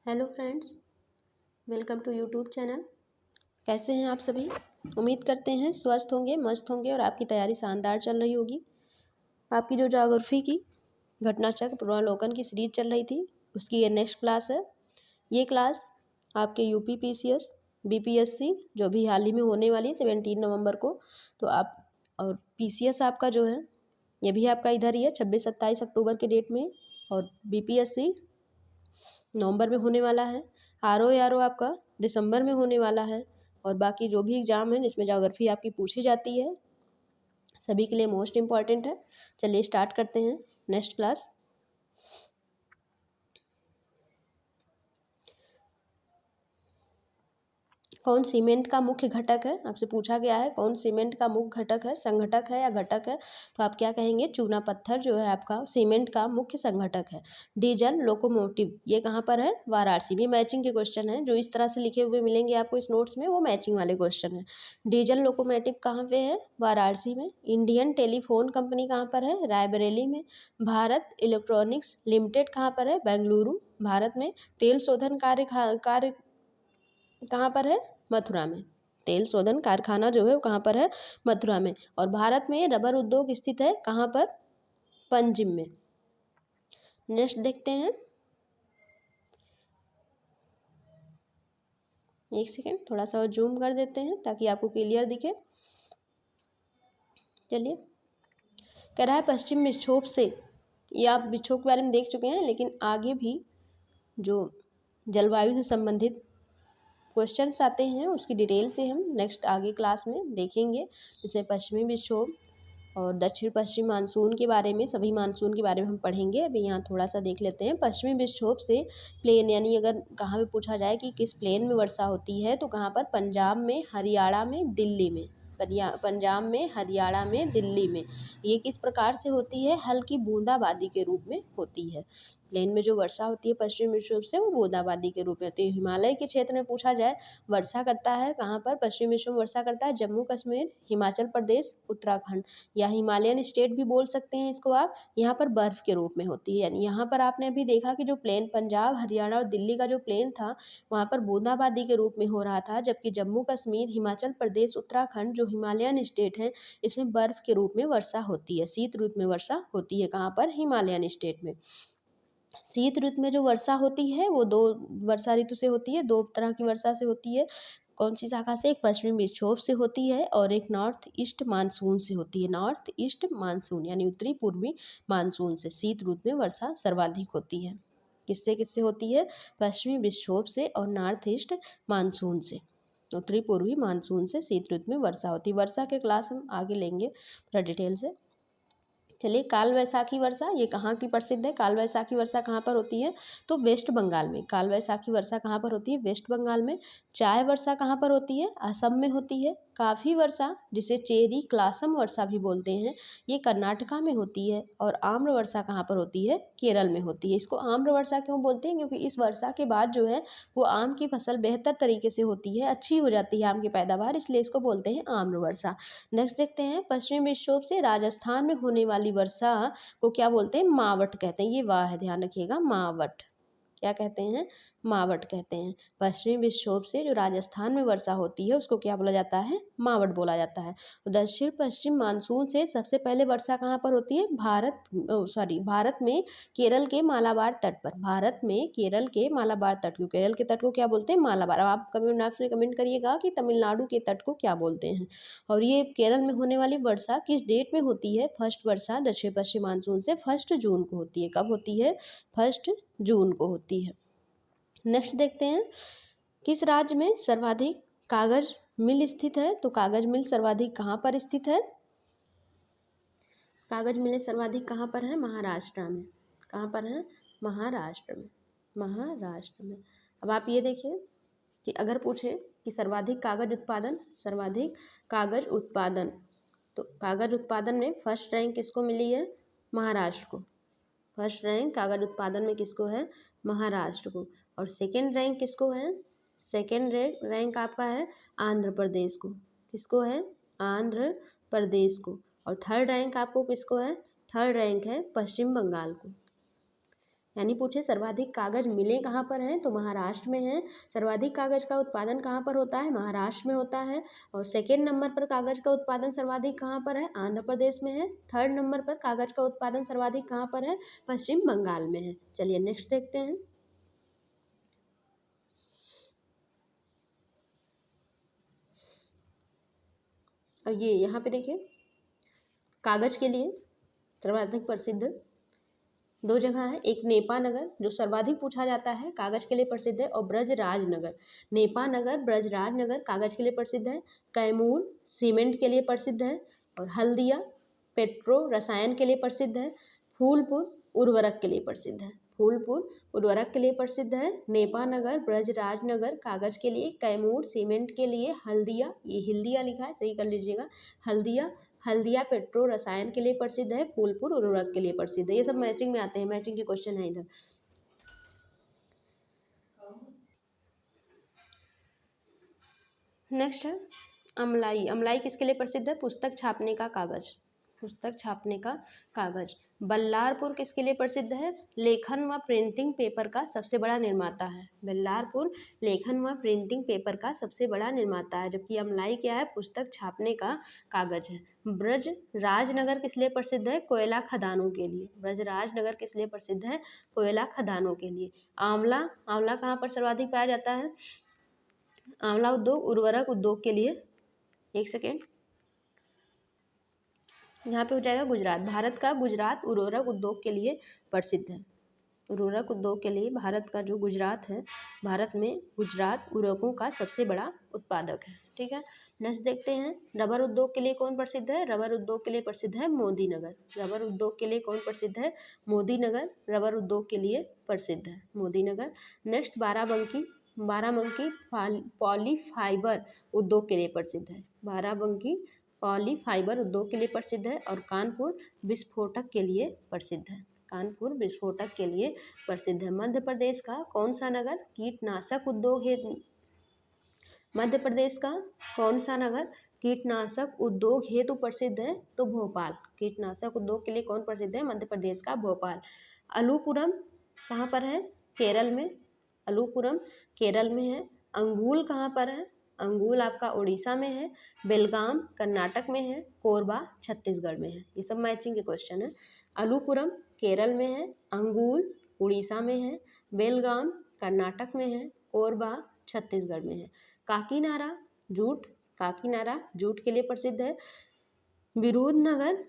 Hello friends, welcome to YouTube channel. कैसे हैं आप सभी? उम्मीद करते हैं स्वस्थ होंगे, मस्त होंगे और आपकी तैयारी शानदार चल रही होगी। आपकी जो ज्योग्राफी की घटनाचक्र पुनरावलोकन की सीरीज चल रही थी, उसकी ये नेक्स्ट क्लास है। ये क्लास आपके यूपी पीसीएस बीपीएससी जो भी हाल ही में होने वाली 17 नवंबर को, तो आप और पीसीएस आपका जो है ये भी आपका इधर ही है 26-27 अक्टूबर के डेट में, और बीपीएससी नवंबर में होने वाला है। आर ओ आपका दिसंबर में होने वाला है। और बाकी जो भी एग्ज़ाम है जिसमें ज्योग्राफी आपकी पूछी जाती है, सभी के लिए मोस्ट इम्पॉर्टेंट है। चलिए स्टार्ट करते हैं नेक्स्ट क्लास। कौन सीमेंट का मुख्य घटक है? आपसे पूछा गया है कौन सीमेंट का मुख्य घटक है, संघटक है या घटक है? तो आप क्या कहेंगे? चूना पत्थर जो है आपका सीमेंट का मुख्य संघटक है। डीजल लोकोमोटिव ये कहाँ पर है? वाराणसी में। मैचिंग के क्वेश्चन है जो इस तरह से लिखे हुए मिलेंगे आपको इस नोट्स में, वो मैचिंग वाले क्वेश्चन है। डीजल लोकोमोटिव कहाँ पे है? वाराणसी में। इंडियन टेलीफोन कंपनी कहाँ पर है? रायबरेली में। भारत इलेक्ट्रॉनिक्स लिमिटेड कहाँ पर है? बेंगलुरु भारत में। तेल शोधन कार्य कहाँ पर है? मथुरा में। तेल शोधन कारखाना जो है वो कहाँ पर है? मथुरा में। और भारत में रबर उद्योग स्थित है कहाँ पर? पंजिम में। नेक्स्ट देखते हैं, एक सेकेंड थोड़ा सा और जूम कर देते हैं ताकि आपको क्लियर दिखे। चलिए, कह रहा है पश्चिम विक्षोभ से, ये आप विक्षोभ के बारे में देख चुके हैं, लेकिन आगे भी जो जलवायु से संबंधित क्वेश्चंस आते हैं उसकी डिटेल से हम नेक्स्ट आगे क्लास में देखेंगे, जिसमें पश्चिमी विक्षोभ और दक्षिण पश्चिम मानसून के बारे में, सभी मानसून के बारे में हम पढ़ेंगे। अभी यहाँ थोड़ा सा देख लेते हैं। पश्चिमी विक्षोभ से प्लेन, यानी अगर कहाँ पे पूछा जाए कि किस प्लेन में वर्षा होती है, तो कहाँ पर? पंजाब में, हरियाणा में, दिल्ली में। पंजाब में, हरियाणा में, दिल्ली में। ये किस प्रकार से होती है? हल्की बूंदाबांदी के रूप में होती है। प्लेन में जो वर्षा होती है पश्चिमी विक्षोभ से, वो बूंदाबांदी के रूप में होती है। हिमालय के क्षेत्र में पूछा जाए वर्षा करता है कहाँ पर? पश्चिमी विक्षोभ वर्षा करता है जम्मू कश्मीर, हिमाचल प्रदेश, उत्तराखंड, या हिमालयन स्टेट भी बोल सकते हैं इसको आप। यहाँ पर बर्फ़ के रूप में होती है। यानी यहाँ पर आपने अभी देखा कि जो प्लेन पंजाब, हरियाणा और दिल्ली का जो प्लेन था, वहाँ पर बूंदाबांदी के रूप में हो रहा था, जबकि जम्मू कश्मीर, हिमाचल प्रदेश, उत्तराखंड जो हिमालयन स्टेट हैं, इसमें बर्फ़ के रूप में वर्षा होती है। शीत ऋतु में वर्षा होती है कहाँ पर? हिमालयन स्टेट में। शीत ऋतु में जो वर्षा होती है वो दो वर्षा ऋतु से होती है, दो तरह की वर्षा से होती है। कौन सी शाखा से? एक पश्चिमी विक्षोभ से होती है और एक नॉर्थ ईस्ट मानसून से होती है। नॉर्थ ईस्ट मानसून यानी उत्तरी पूर्वी मानसून से शीत ऋतु में वर्षा सर्वाधिक होती है। किससे किससे होती है? पश्चिमी विक्षोभ से और नॉर्थ ईस्ट मानसून से। उत्तरी पूर्वी मानसून से शीत ऋतु में वर्षा होती है। वर्षा के क्लास हम आगे लेंगे थोड़ा डिटेल से। चलिए, काल वैसाखी वर्षा ये कहाँ की प्रसिद्ध है? काल वैसाखी वर्षा कहाँ पर होती है? तो वेस्ट बंगाल में। काल वैसाखी वर्षा कहाँ पर होती है? वेस्ट बंगाल में। चाय वर्षा कहाँ पर होती है? असम में होती है। काफ़ी वर्षा, जिसे चेरी क्लासम वर्षा भी बोलते हैं, ये कर्नाटका में होती है। और आम्र वर्षा कहाँ पर होती है? केरल में होती है। इसको आम्र वर्षा क्यों बोलते हैं? क्योंकि इस वर्षा के बाद जो है वो आम की फसल बेहतर तरीके से होती है, अच्छी हो जाती है आम की पैदावार, इसलिए इसको बोलते हैं आम्र वर्षा। नेक्स्ट देखते हैं, पश्चिमी विक्षोभ से राजस्थान में होने वाली वर्षा को क्या बोलते हैं? मावट कहते हैं। ये वाह है, ध्यान रखिएगा, मावट। क्या कहते हैं? मावट कहते हैं। पश्चिमी विक्षोभ से जो राजस्थान में वर्षा होती है उसको क्या बोला जाता है? मावट बोला जाता है। दक्षिण पश्चिम मानसून से सबसे पहले वर्षा कहाँ पर होती है? भारत में केरल के मालाबार तट पर। भारत में केरल के मालाबार तट को, केरल के तट को क्या बोलते हैं? मालाबार। अब आप कमेंट करिएगा कि तमिलनाडु के तट को क्या बोलते हैं। और ये केरल में होने वाली वर्षा किस डेट में होती है? फर्स्ट वर्षा दक्षिण पश्चिम मानसून से 1 जून को होती है। कब होती है? 1 जून को होती है। नेक्स्ट देखते हैं, किस राज्य में सर्वाधिक कागज मिल स्थित है? तो कागज मिल सर्वाधिक कहाँ पर स्थित है? कागज मिलें सर्वाधिक कहाँ पर है? महाराष्ट्र में। कहाँ पर है? महाराष्ट्र में। महाराष्ट्र में। अब आप ये देखिए कि अगर पूछे कि सर्वाधिक कागज उत्पादन, तो कागज उत्पादन में फर्स्ट रैंक किसको मिली है? महाराष्ट्र को। फर्स्ट रैंक कागज उत्पादन में किसको है? महाराष्ट्र को। और सेकंड रैंक किसको है? सेकंड रैंक आपका है आंध्र प्रदेश को। किसको है? आंध्र प्रदेश को। और थर्ड रैंक आपको किसको है? थर्ड रैंक है पश्चिम बंगाल को। यानी पूछे सर्वाधिक कागज मिलें कहाँ पर हैं, तो महाराष्ट्र में है। सर्वाधिक कागज का उत्पादन कहाँ पर होता है, महाराष्ट्र में होता है। और सेकेंड नंबर पर कागज का उत्पादन सर्वाधिक कहाँ पर है, आंध्र प्रदेश में है। थर्ड नंबर पर कागज का उत्पादन सर्वाधिक कहाँ पर है, पश्चिम बंगाल में है। चलिए नेक्स्ट देखते हैं। अब ये यहाँ पे देखिए, कागज के लिए सर्वाधिक प्रसिद्ध दो जगह है, एक नेपा नगर जो सर्वाधिक पूछा जाता है, कागज के लिए प्रसिद्ध है, और ब्रजराज नगर। नेपा नगर, ब्रजराज नगर कागज के लिए प्रसिद्ध है। कैमूर सीमेंट के लिए प्रसिद्ध है। और हल्दिया पेट्रो रसायन के लिए प्रसिद्ध है। फूलपुर उर्वरक के लिए प्रसिद्ध है। फूलपुर उर्वरक के लिए प्रसिद्ध है। नेपा नगर, ब्रजराज नगर कागज के लिए, कैमूर सीमेंट के लिए, हल्दिया, ये हिल्दिया लिखा है सही कर लीजिएगा, हल्दिया हल्दिया पेट्रो रसायन के लिए प्रसिद्ध है। फूलपुर उर्वरक के लिए प्रसिद्ध है। ये सब मैचिंग में आते हैं, मैचिंग के क्वेश्चन है इधर। नेक्स्ट है अमलाई। अमलाई किसके लिए प्रसिद्ध है, पुस्तक छापने का कागज, पुस्तक छापने का कागज। बल्लारपुर किसके लिए प्रसिद्ध है, लेखन व प्रिंटिंग पेपर का सबसे बड़ा निर्माता है। बल्लारपुर लेखन व प्रिंटिंग पेपर का सबसे बड़ा निर्माता है, जबकि अमलाई क्या है, पुस्तक छापने का कागज है। ब्रज राजनगर किस लिए प्रसिद्ध है, कोयला खदानों के लिए। ब्रज राजनगर किस लिए प्रसिद्ध है, कोयला खदानों के लिए। आंवला, आंवला कहाँ पर सर्वाधिक पाया जाता है, आंवला उद्योग उर्वरक उद्योग के लिए। एक सेकेंड, यहाँ पे हो जाएगा गुजरात। भारत का गुजरात उर्वरक उद्योग के लिए प्रसिद्ध है। उर्वरक उद्योग के लिए भारत का जो गुजरात है, भारत में गुजरात उर्वरकों का सबसे बड़ा उत्पादक है। ठीक है, नेक्स्ट देखते हैं, रबर उद्योग के लिए कौन प्रसिद्ध है, रबर उद्योग के लिए प्रसिद्ध है मोदी नगर। रबर उद्योग के लिए कौन प्रसिद्ध है, मोदी नगर रबर उद्योग के लिए प्रसिद्ध है, मोदी नगर। नेक्स्ट बाराबंकी, बाराबंकी पॉलीफाइबर उद्योग के लिए प्रसिद्ध है। बाराबंकी पॉलीफाइबर उद्योग के लिए प्रसिद्ध है। और कानपुर विस्फोटक के लिए प्रसिद्ध है, कानपुर विस्फोटक के लिए प्रसिद्ध है। मध्य प्रदेश का कौन सा नगर कीटनाशक उद्योग है, मध्य प्रदेश का कौन सा नगर कीटनाशक उद्योग हेतु प्रसिद्ध है, तो भोपाल। कीटनाशक उद्योग के लिए कौन प्रसिद्ध है, मध्य प्रदेश का भोपाल। अलूपुरम कहाँ पर है, केरल में, अलूपुरम केरल में है। अंगुल कहाँ पर है, अंगुल आपका उड़ीसा में है। बेलगाम कर्नाटक में है। कोरबा छत्तीसगढ़ में है। ये सब मैचिंग के क्वेश्चन है। अलूपुरम केरल में है, अंगुल उड़ीसा में है, बेलगाम कर्नाटक में है, कोरबा छत्तीसगढ़ में है। काकीनाडा जूट, काकीनाडा जूट के लिए प्रसिद्ध है। विरुधनगर,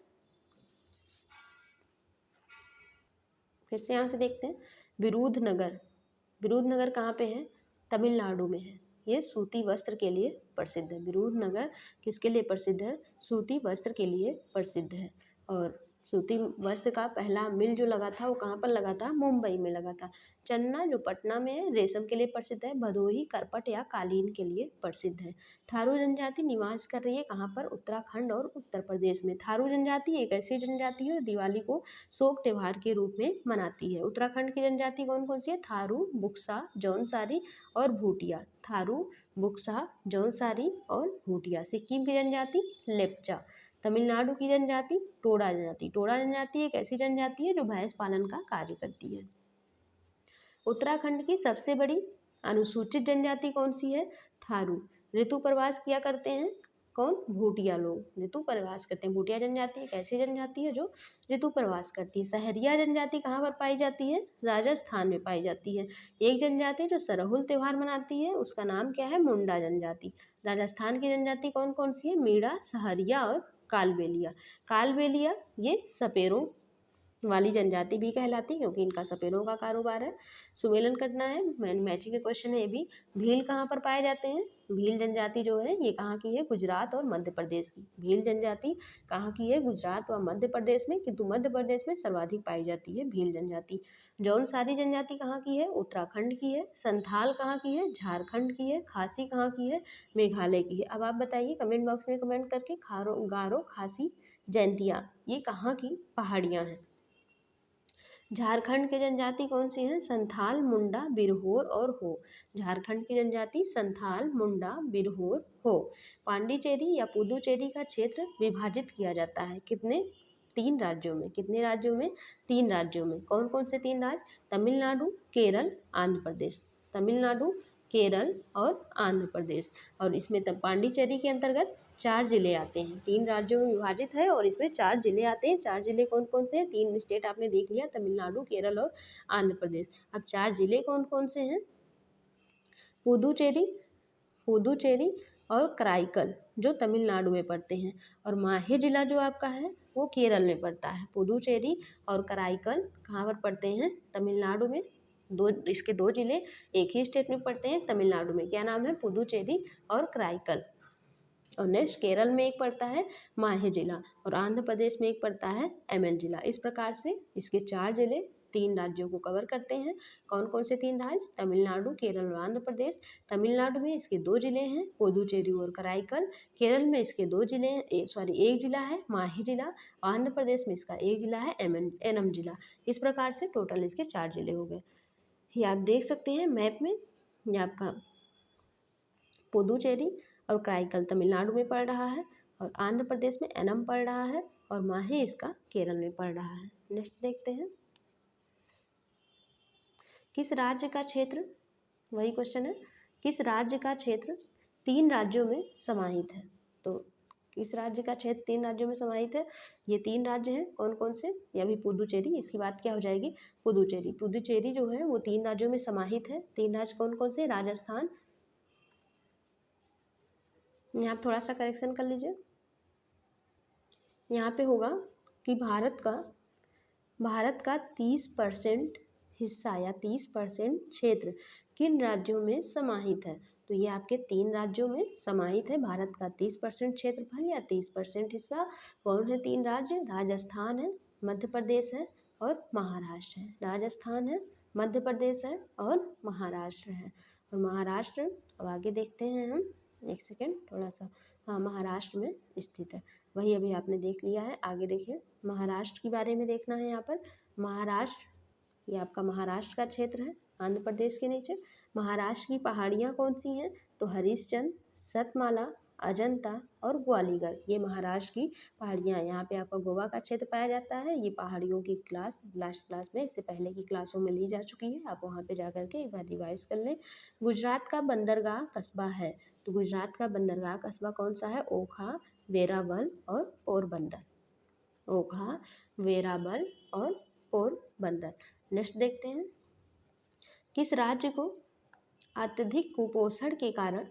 फिर से यहाँ से देखते हैं, विरुधनगर, विरुधनगर कहाँ पे है, तमिलनाडु में है। ये सूती वस्त्र के लिए प्रसिद्ध है। विरुधनगर किसके लिए प्रसिद्ध है, सूती वस्त्र के लिए प्रसिद्ध है। और सूती वस्त्र का पहला मिल जो लगा था वो कहाँ पर लगा था, मुंबई में लगा था। चन्ना जो पटना में है, रेशम के लिए प्रसिद्ध है। भदोही करपट या कालीन के लिए प्रसिद्ध है। थारू जनजाति निवास कर रही है कहाँ पर, उत्तराखंड और उत्तर प्रदेश में। थारू जनजाति एक ऐसी जनजाति है जो दिवाली को शोक त्योहार के रूप में मनाती है। उत्तराखंड की जनजाति कौन कौन सी है, थारू, बुक्सा, जौनसारी और भूटिया। थारू, बुक्सा, जौनसारी और भूटिया। सिक्किम की जनजाति लेप्चा। तमिलनाडु की जनजाति टोडा जनजाति। टोडा जनजाति एक ऐसी जनजाति है जो भैंस पालन का कार्य करती है। उत्तराखंड की सबसे बड़ी अनुसूचित जनजाति कौन सी है, थारू। ऋतु प्रवास किया करते हैं कौन, भूटिया लोग ऋतु प्रवास करते हैं। भूटिया जनजाति एक ऐसी जनजाति है जो ऋतु प्रवास करती है। सहरिया जनजाति कहाँ पर पाई जाती है, राजस्थान में पाई जाती है। एक जनजाति जो सरहुल त्यौहार मनाती है उसका नाम क्या है, मुंडा जनजाति। राजस्थान की जनजाति कौन कौन सी है, मीणा, सहरिया और कालबेलिया। कालबेलिया ये सपेरों वाली जनजाति भी कहलाती है क्योंकि इनका सपेरों का कारोबार है। सुमेलन करना है, मैचिंग के क्वेश्चन है ये भी। भील कहाँ पर पाए जाते हैं, भील जनजाति जो है ये कहाँ की है, गुजरात और मध्य प्रदेश की। भील जनजाति कहाँ की है, गुजरात व मध्य प्रदेश में, किंतु मध्य प्रदेश में सर्वाधिक पाई जाती है भील जनजाति। जौनसारी जनजाति कहाँ की है, उत्तराखंड की है। संथाल कहाँ की है, झारखंड की है। खासी कहाँ की है, मेघालय की है। अब आप बताइए कमेंट बॉक्स में कमेंट करके, गारो, खासी, जैंतिया ये कहाँ की पहाड़ियाँ हैं। झारखंड की जनजाति कौन सी है, संथाल, मुंडा, बिरहोर और हो। झारखंड की जनजाति संथाल, मुंडा, बिरहोर, हो। पांडिचेरी या पुदुचेरी का क्षेत्र विभाजित किया जाता है कितने 3 राज्यों में। कितने राज्यों में? 3 राज्यों में। कौन कौन से 3 राज्य? तमिलनाडु, केरल, आंध्र प्रदेश। तमिलनाडु, केरल और आंध्र प्रदेश। और इसमें तब पांडिचेरी के अंतर्गत 4 जिले आते हैं। 3 राज्यों में विभाजित है और इसमें 4 जिले आते हैं। 4 जिले कौन कौन से हैं? 3 स्टेट आपने देख लिया, तमिलनाडु, केरल और आंध्र प्रदेश। अब 4 जिले कौन कौन से हैं? पुदुचेरी, पुदुचेरी और कराईकल जो तमिलनाडु में पड़ते हैं, और माहे जिला जो आपका है वो केरल में पड़ता है। पुदुचेरी और कराईकल कहाँ पर पड़ते हैं? तमिलनाडु में। इसके 2 जिले एक ही स्टेट में पड़ते हैं, तमिलनाडु में। क्या नाम है? पुदुचेरी और कराईकल। और नेक्स्ट केरल में एक पड़ता है माहे जिला, और आंध्र प्रदेश में एक पड़ता है एमएन जिला। इस प्रकार से इसके 4 जिले 3 राज्यों को कवर करते हैं। कौन कौन से 3 राज्य? तमिलनाडु, केरल और आंध्र प्रदेश। तमिलनाडु में इसके 2 जिले हैं, पुदुचेरी और कराईकल। केरल में इसके 2 जिले हैं, एक जिला है माहे जिला। आंध्र प्रदेश में इसका एक जिला है एनम जिला। इस प्रकार से टोटल इसके 4 जिले हो गए। ये आप देख सकते हैं मैप में। ये आपका पुदुचेरी और कराईकल तमिलनाडु में पड़ रहा है, और आंध्र प्रदेश में एनम पड़ रहा है, और माहे इसका केरल में पड़ रहा है। नेक्स्ट देखते हैं, किस राज्य का क्षेत्र, वही क्वेश्चन है, किस राज्य का क्षेत्र 3 राज्यों में समाहित है? तो किस राज्य का क्षेत्र 3 राज्यों में समाहित है? ये 3 राज्य हैं, कौन कौन से? ये अभी पुदुचेरी, इसकी बात क्या हो जाएगी? पुदुचेरी। पुदुचेरी जो है वो 3 राज्यों में समाहित है। 3 राज्य कौन कौन से? राजस्थान, यहाँ थोड़ा सा करेक्शन कर लीजिए। यहाँ पे होगा कि भारत का 30% हिस्सा या 30% क्षेत्र किन राज्यों में समाहित है? तो ये आपके 3 राज्यों में समाहित है। भारत का 30% क्षेत्रफल या 30% हिस्सा। कौन है 3 राज्य? राजस्थान है, मध्य प्रदेश है और महाराष्ट्र है। राजस्थान है, मध्य प्रदेश है और महाराष्ट्र है। और महाराष्ट्र, अब आगे देखते हैं हम, एक सेकेंड थोड़ा सा, हाँ महाराष्ट्र में स्थित है। वही अभी आपने देख लिया है। आगे देखिए, महाराष्ट्र के बारे में देखना है। यहाँ पर महाराष्ट्र, ये आपका महाराष्ट्र का क्षेत्र है आंध्र प्रदेश के नीचे। महाराष्ट्र की पहाड़ियाँ कौन सी हैं? तो हरिश्चंद्र, सतमाला, अजंता और ग्वालियर, ये महाराष्ट्र की पहाड़ियाँ। यहाँ पे आपका गोवा का क्षेत्र पाया जाता है। ये पहाड़ियों की क्लास लास्ट क्लास में, इससे पहले की क्लासों में ली जा चुकी है। आप वहाँ पे जा करके एक बार रिवाइज कर लें। गुजरात का बंदरगाह कस्बा है, तो गुजरात का बंदरगाह कस्बा कौन सा है? ओखा, वेरावल और पोरबंदर। ओखा, वेरावल और पोरबंदर। नेक्स्ट देखते हैं, किस राज्य को अत्यधिक कुपोषण के कारण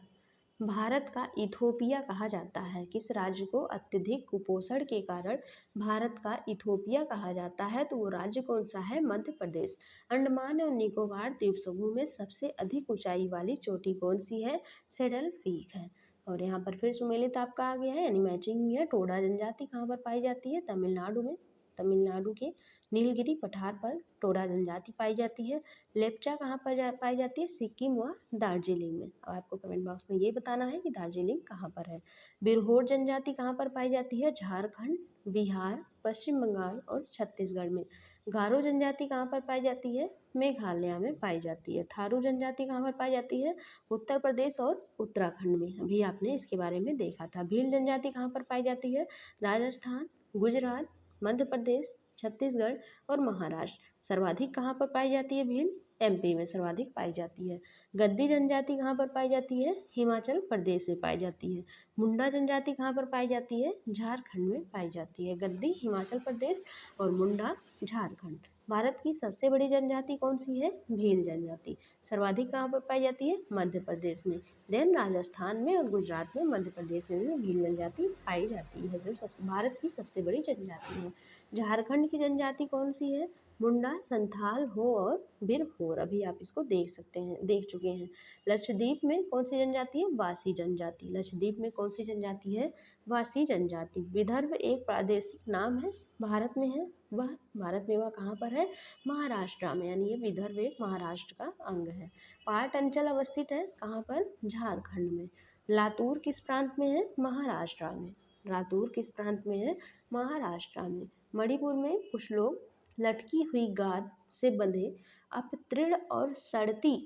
भारत का इथोपिया कहा जाता है? किस राज्य को अत्यधिक कुपोषण के कारण भारत का इथोपिया कहा जाता है? तो वो राज्य कौन सा है? मध्य प्रदेश। अंडमान और निकोबार द्वीप समूह में सबसे अधिक ऊंचाई वाली चोटी कौन सी है? सेडल पीक है। और यहाँ पर फिर सुमेलित आपका आ गया है, यानी मैचिंग ही है। टोडा जनजाति कहाँ पर पाई जाती है? तमिलनाडु में। तमिलनाडु के नीलगिरी पठार पर टोडा जनजाति पाई जाती है। लेप्चा कहाँ पर पाई जाती है? सिक्किम व दार्जिलिंग में। अब आपको कमेंट बॉक्स में ये बताना है कि दार्जिलिंग कहाँ पर है। बिरहोर जनजाति कहाँ पर पाई जाती है? झारखंड, बिहार, पश्चिम बंगाल और छत्तीसगढ़ में। गारो जनजाति कहाँ पर पाई जाती है? मेघालय में पाई जाती है। थारू जनजाति कहाँ पर पाई जाती है? उत्तर प्रदेश और उत्तराखंड में। अभी आपने इसके बारे में देखा था। भील जनजाति कहाँ पर पाई जाती है? राजस्थान, गुजरात, मध्य प्रदेश, छत्तीसगढ़ और महाराष्ट्र। सर्वाधिक कहाँ पर पाई जाती है भील? एमपी में सर्वाधिक पाई जाती है। गद्दी जनजाति कहाँ पर पाई जाती है? हिमाचल प्रदेश में पाई जाती है। मुंडा जनजाति कहाँ पर पाई जाती है? झारखंड में पाई जाती है। गद्दी हिमाचल प्रदेश और मुंडा झारखंड। भारत की सबसे बड़ी जनजाति कौन सी है? भील जनजाति। सर्वाधिक कहाँ पर पाई जाती है? मध्य प्रदेश में। देन राजस्थान में और गुजरात में, मध्य प्रदेश में भी भील जनजाति पाई जाती है, जो भारत की सबसे बड़ी जनजाति है। झारखंड की जनजाति कौन सी है? मुंडा, संथाल, हो और बिरहोर। अभी आप इसको देख सकते हैं, देख चुके हैं। लक्षद्वीप में कौन सी जनजाति है? वासी जनजाति। लक्षद्वीप में कौन सी जनजाति है? वासी जनजाति। विदर्भ एक प्रादेशिक नाम है, भारत में है वह, भारत में वह कहाँ पर है? महाराष्ट्र में, यानी ये विदर्भ एक महाराष्ट्र का अंग है। पाट अंचल अवस्थित है कहाँ पर? झारखंड में। लातूर किस प्रांत में है? महाराष्ट्र में। लातूर किस प्रांत में है? महाराष्ट्र में। मणिपुर में कुछ लोग लटकी हुई गाद से बंधे अपतृण और सड़ती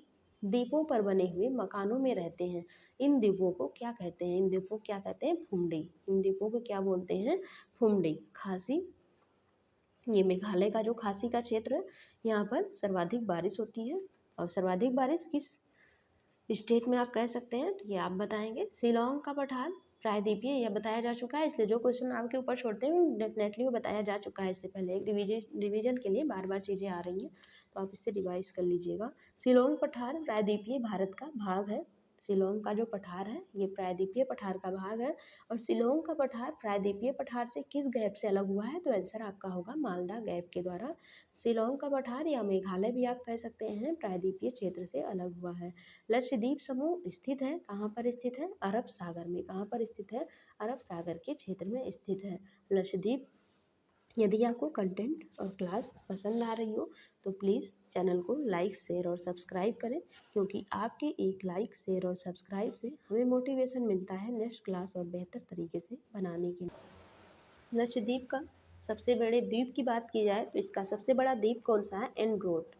द्वीपों पर बने हुए मकानों में रहते हैं। इन द्वीपों को क्या कहते हैं? इन द्वीपों को क्या कहते हैं? फुमडी। इन द्वीपों को क्या बोलते हैं? फुमडी। खासी, ये मेघालय का जो खासी का क्षेत्र है, यहाँ पर सर्वाधिक बारिश होती है। और सर्वाधिक बारिश किस स्टेट में आप कह सकते हैं, तो ये आप बताएंगे। शिलोंग का पठार प्रायद्वीपीय, यह बताया जा चुका है, इसलिए जो क्वेश्चन आपके ऊपर छोड़ते हैं डेफिनेटली वो बताया जा चुका है इससे पहले। एक रिवीजन के लिए बार बार चीज़ें आ रही हैं, तो आप इससे रिवाइज कर लीजिएगा। शिलोंग पठार प्रायद्वीपीय भारत का भाग है। शिलोंग का जो पठार है ये प्रायद्वीपीय पठार का भाग है। और शिलोंग का पठार प्रायद्वीपीय पठार से किस गैप से अलग हुआ है, तो आंसर आपका होगा मालदा गैप के द्वारा। शिलोंग का पठार या मेघालय भी आप कह सकते हैं, प्रायद्वीपीय क्षेत्र से अलग हुआ है। लक्षद्वीप समूह स्थित है, कहाँ पर स्थित है, अरब सागर में। कहाँ पर स्थित है, अरब सागर के क्षेत्र में स्थित है लक्षद्वीप। यदि आपको कंटेंट और क्लास पसंद आ रही हो तो प्लीज़ चैनल को लाइक शेयर और सब्सक्राइब करें, क्योंकि आपके एक लाइक शेयर और सब्सक्राइब से हमें मोटिवेशन मिलता है नेक्स्ट क्लास और बेहतर तरीके से बनाने के लिए। लक्षद्वीप का सबसे बड़े द्वीप की बात की जाए तो इसका सबसे बड़ा द्वीप कौन सा है, एंड्रोट।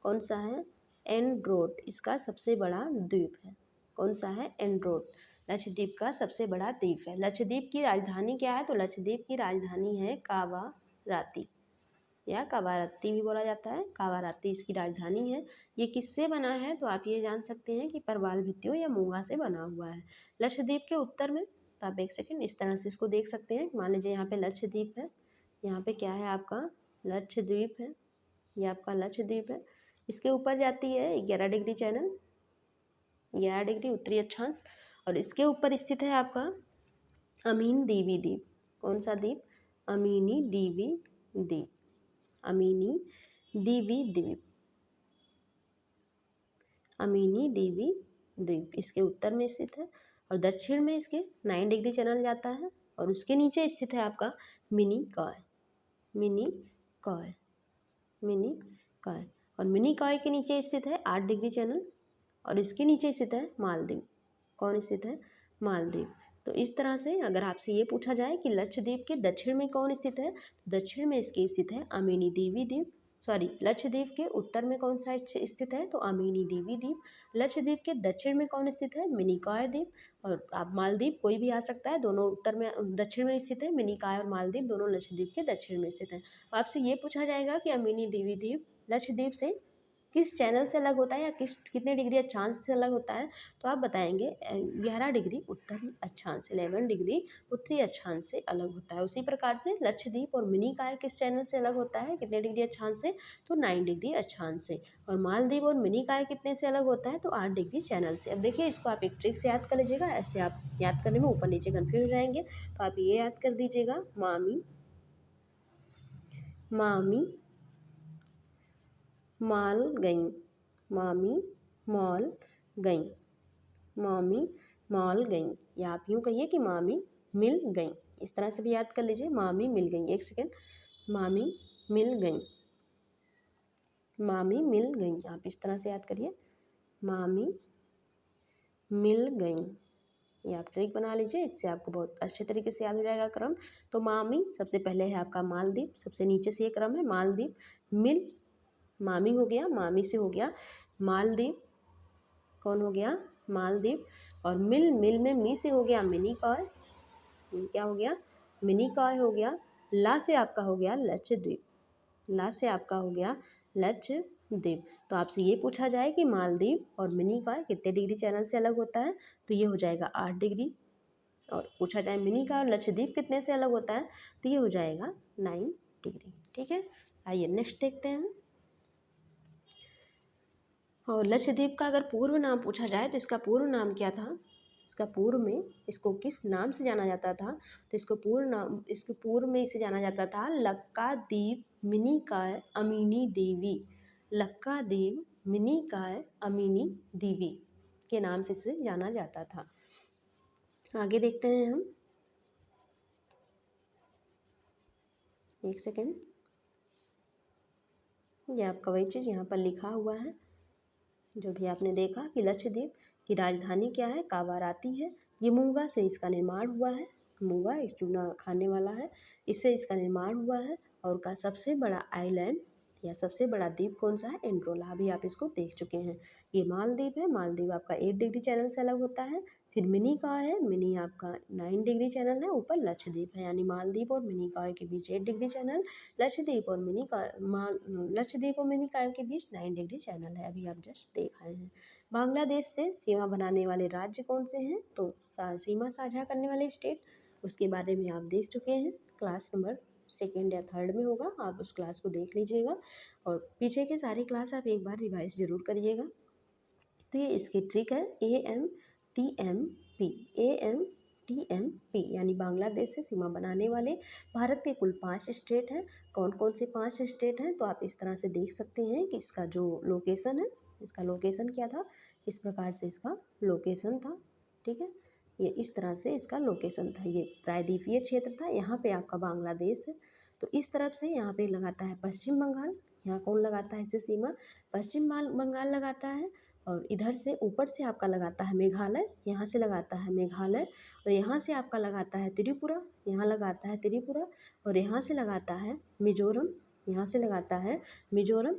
कौन सा है, एंड्रोट इसका सबसे बड़ा द्वीप है। कौन सा है, एंड्रोट लक्षद्वीप का सबसे बड़ा द्वीप है। लक्षद्वीप की राजधानी क्या है, तो लक्षद्वीप की राजधानी है कावाराती या कावारत्ती भी बोला जाता है। कावारत्ती इसकी राजधानी है। ये किससे बना है, तो आप ये जान सकते हैं कि परवाल भित्तियों या मूंगा से बना हुआ है। लक्षद्वीप के उत्तर में, तो आप एक सेकेंड इस तरह से इसको देख सकते हैं। मान लीजिए यहाँ पे लक्षद्वीप है, यहाँ पे क्या है आपका लक्षद्वीप है, ये आपका लक्षद्वीप है। इसके ऊपर जाती है 11 डिग्री चैनल, 11 डिग्री उत्तरी अक्षांश। और इसके ऊपर स्थित है आपका अमीन दीवी द्वीप। कौन सा द्वीप, अमीनी दीवी द्वीप, अमीनी दीवी द्वीप, अमीनी दीवी द्वीप इसके उत्तर में स्थित है। और दक्षिण में इसके 9 डिग्री चैनल जाता है। और उसके नीचे स्थित है आपका mini coy, mini coy, mini coy. और मिनी कॉय के नीचे स्थित है 8 डिग्री चैनल। और इसके नीचे स्थित है मालदीव। कौन स्थित है, मालदीव। तो इस तरह से अगर आपसे ये पूछा जाए कि लक्षद्वीप के दक्षिण में कौन स्थित है, दक्षिण में इसके स्थित है अमीनी दीवी द्वीप। सॉरी, लक्षद्वीप के उत्तर में कौन सा स्थित है, तो अमीनी दीवी द्वीप। लक्षद्वीप के दक्षिण में कौन स्थित है, मिनिकॉय द्वीप। और आप मालदीव कोई भी आ सकता है, दोनों उत्तर में दक्षिण में स्थित है। मिनिकॉय और मालदीव दोनों लक्षद्वीप के दक्षिण में स्थित है। आपसे ये पूछा जाएगा कि अमीनी दीवी द्वीप लक्षद्वीप से किस चैनल से अलग होता है या कितने डिग्री अक्षांश से अलग होता है, तो आप बताएंगे 11 डिग्री उत्तरी अक्षांश, 11 डिग्री उत्तरी अक्षांश से अलग होता है। उसी प्रकार से लक्षद्वीप और मिनिकॉय किस चैनल से अलग होता है, कितने डिग्री अक्षांश से, तो 9 डिग्री अक्षांश से। और मालदीव और मिनिकॉय कितने से अलग होता है, तो 8 डिग्री चैनल से। अब देखिए इसको आप एक ट्रिक से याद कर लीजिएगा, ऐसे आप याद करने में ऊपर नीचे कन्फ्यूज हो जाएंगे, तो आप ये याद कर दीजिएगा, मामी मामी माल गई, मामी मॉल गई, मामी मॉल गई। या आप यूँ कहिए कि मामी मिल गई, इस तरह से भी याद कर लीजिए, मामी मिल गई। एक सेकेंड, मामी मिल गई, मामी मिल गई, आप इस तरह से याद करिए, मामी मिल गई। ये आप ट्रिक बना लीजिए, इससे आपको बहुत अच्छे तरीके से याद हो जाएगा क्रम। तो मामी सबसे पहले है आपका मालदीव, सबसे नीचे से ये क्रम है मालदीव। मिल, मामी हो गया, मामी से हो गया मालदीव, कौन हो गया, मालदीव। और मिल, मिल में मी से हो गया मिनी कॉय, क्या हो गया, मिनी कॉय हो गया। ला से आपका हो गया लक्षद्वीप, ला से आपका हो गया लक्षद्वीप। तो आपसे ये पूछा जाए कि मालदीव और मिनी कॉय कितने डिग्री चैनल से अलग होता है, तो ये हो जाएगा 8 डिग्री। और पूछा जाए मिनी कॉय और लक्षद्वीप कितने से अलग होता है, तो ये हो जाएगा 9 डिग्री। ठीक है, आइए नेक्स्ट देखते हैं। और लक्षद्वीप का अगर पूर्व नाम पूछा जाए तो इसका पूर्व नाम क्या था, इसका पूर्व में इसको किस नाम से जाना जाता था, तो इसको पूर्व नाम, इसके पूर्व में इसे जाना जाता था लक्काद्वीप मिनिकॉय अमीनी दीवी, लक्काद्वीप मिनिकॉय अमीनी दीवी के नाम से इसे जाना जाता था। आगे देखते हैं हम, एक सेकेंड, ये आपका वही चीज़ यहाँ पर लिखा हुआ है जो भी आपने देखा कि लक्षद्वीप की राजधानी क्या है, कावाराती है। ये मूंगा से इसका निर्माण हुआ है, मूंगा एक चूना खाने वाला है, इससे इसका निर्माण हुआ है। और का सबसे बड़ा आइलैंड या सबसे बड़ा द्वीप कौन सा है, एंड्रोला, अभी आप इसको देख चुके हैं। ये मालदीव है, मालदीव आपका 8 डिग्री चैनल से अलग होता है। फिर मिनिकॉय है, मिनी आपका 9 डिग्री चैनल है, ऊपर लक्षद्वीप है, यानी मालदीव और मिनिकॉय के बीच 8 डिग्री चैनल, लक्षद्वीप और लक्षद्वीप और मिनिकॉय के बीच 9 डिग्री चैनल है, अभी आप जस्ट देख आए हैं। बांग्लादेश से सीमा बनाने वाले राज्य कौन से हैं, तो सीमा साझा करने वाले स्टेट, उसके बारे में आप देख चुके हैं, क्लास नंबर 2nd या 3rd में होगा, आप उस क्लास को देख लीजिएगा और पीछे के सारे क्लास आप एक बार रिवाइज ज़रूर करिएगा। तो ये इसकी ट्रिक है, AMTMP, AMTMP, यानी बांग्लादेश से सीमा बनाने वाले भारत के कुल 5 स्टेट हैं। कौन कौन से 5 स्टेट हैं, तो आप इस तरह से देख सकते हैं कि इसका जो लोकेशन है, इसका लोकेशन क्या था, इस प्रकार से इसका लोकेशन था, ठीक है। ये इस तरह से इसका लोकेशन था, ये प्रायद्वीपीय क्षेत्र था, यहाँ पे आपका बांग्लादेश है। तो इस तरफ से यहाँ पे लगाता है पश्चिम बंगाल, यहाँ कौन लगाता है इसे सीमा, पश्चिम बंगाल लगाता है। और इधर से ऊपर से आपका लगाता है मेघालय, यहाँ से लगाता है मेघालय, और यहाँ से आपका लगाता है त्रिपुरा, यहाँ लगाता है त्रिपुरा, और यहाँ से लगाता है मिजोरम, यहाँ से लगाता है मिजोरम,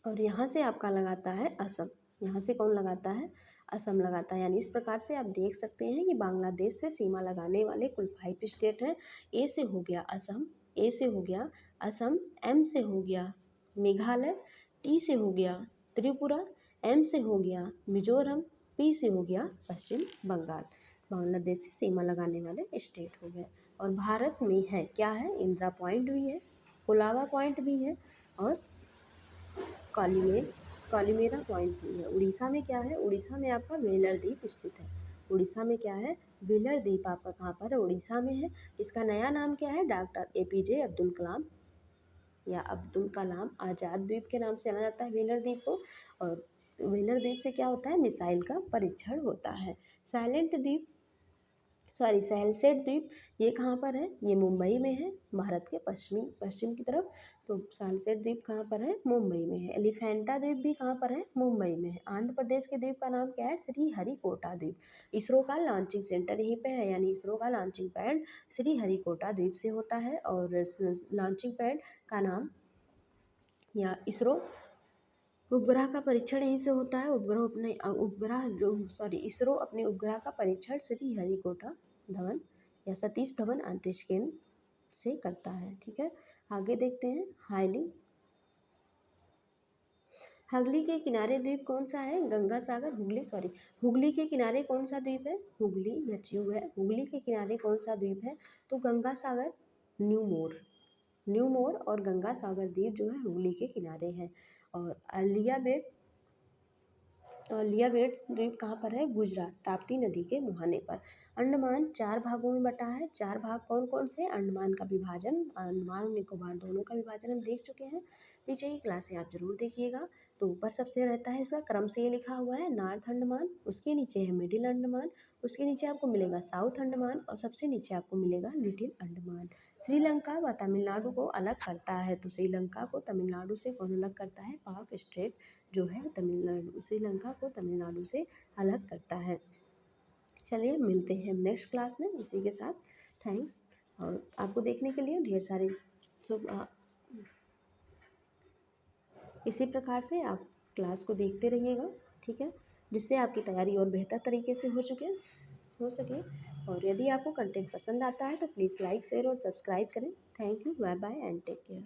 और यहाँ से आपका लगाता है असम, यहाँ से कौन लगाता है, असम लगाता है। यानी इस प्रकार से आप देख सकते हैं कि बांग्लादेश से सीमा लगाने वाले कुल 5 स्टेट हैं। ए से हो गया असम, ए से हो गया असम, एम से हो गया मेघालय, टी से हो गया त्रिपुरा, एम से हो गया मिजोरम, पी से हो गया पश्चिम बंगाल। बांग्लादेश से सीमा लगाने वाले स्टेट हो गए। और भारत में है क्या है, इंदिरा पॉइंट भी है, कोलाबा पॉइंट भी है, और कालीमेरा पॉइंट भी है। उड़ीसा में क्या है, उड़ीसा में आपका वेलर द्वीप स्थित है। उड़ीसा में क्या है, वेलर द्वीप आपका कहाँ पर है, उड़ीसा में है। इसका नया नाम क्या है, डॉक्टर APJ अब्दुल कलाम या अब्दुल कलाम आज़ाद द्वीप के नाम से जाना जाता है वेलर द्वीप को। और वेलर द्वीप से क्या होता है, मिसाइल का परीक्षण होता है। सैलसेट द्वीप, ये कहाँ पर है, ये मुंबई में है, भारत के पश्चिम की तरफ। तो सैलसेट द्वीप कहाँ पर है, मुंबई में है। एलिफेंटा द्वीप भी कहाँ पर है, मुंबई में है। आंध्र प्रदेश के द्वीप का नाम क्या है, श्रीहरिकोटा द्वीप। इसरो का लॉन्चिंग सेंटर यहीं पे है, यानी इसरो का लॉन्चिंग पैड श्रीहरिकोटा द्वीप से होता है। और लॉन्चिंग पैड का नाम या इसरो उपग्रह का परीक्षण यहीं से होता है। इसरो अपने उपग्रह का परीक्षण श्रीहरिकोटा धवन या सतीश धवन अंतरिक्ष केंद्र से करता है, ठीक है। आगे देखते हैं, हुगली के किनारे द्वीप कौन सा है, गंगा सागर, हुगली के किनारे कौन सा द्वीप है, हुगली लक्षद्वीप है, हुगली के किनारे कौन सा द्वीप है, तो गंगा सागर, न्यू मोर और गंगा सागर द्वीप जो है हुगली के किनारे हैं। और लिया बेट द्वीप कहाँ पर है, गुजरात, ताप्ती नदी के मुहाने पर। अंडमान 4 भागों में बटा है, 4 भाग कौन कौन से, अंडमान का विभाजन, अंडमान और निकोबार दोनों का विभाजन हम देख चुके हैं, पीछे की क्लास से आप जरूर देखिएगा। तो ऊपर सबसे रहता है इसका क्रम से ये लिखा हुआ है, नॉर्थ अंडमान, उसके नीचे है मिडिल अंडमान, उसके नीचे आपको मिलेगा साउथ अंडमान, और सबसे नीचे आपको मिलेगा लिटिल अंडमान। श्रीलंका व तमिलनाडु को अलग करता है, तो श्रीलंका को तमिलनाडु से कौन अलग करता है, पाक स्टेट जो है तमिलनाडु, श्रीलंका को तमिलनाडु से अलग करता है। चलिए मिलते हैं नेक्स्ट क्लास में इसी के साथ, थैंक्स। और आपको देखने के लिए ढेर सारे इसी प्रकार से आप क्लास को देखते रहिएगा, ठीक है, जिससे आपकी तैयारी और बेहतर तरीके से हो सके। और यदि आपको कंटेंट पसंद आता है तो प्लीज़ लाइक, शेयर और सब्सक्राइब करें। Thank you, bye bye and take care.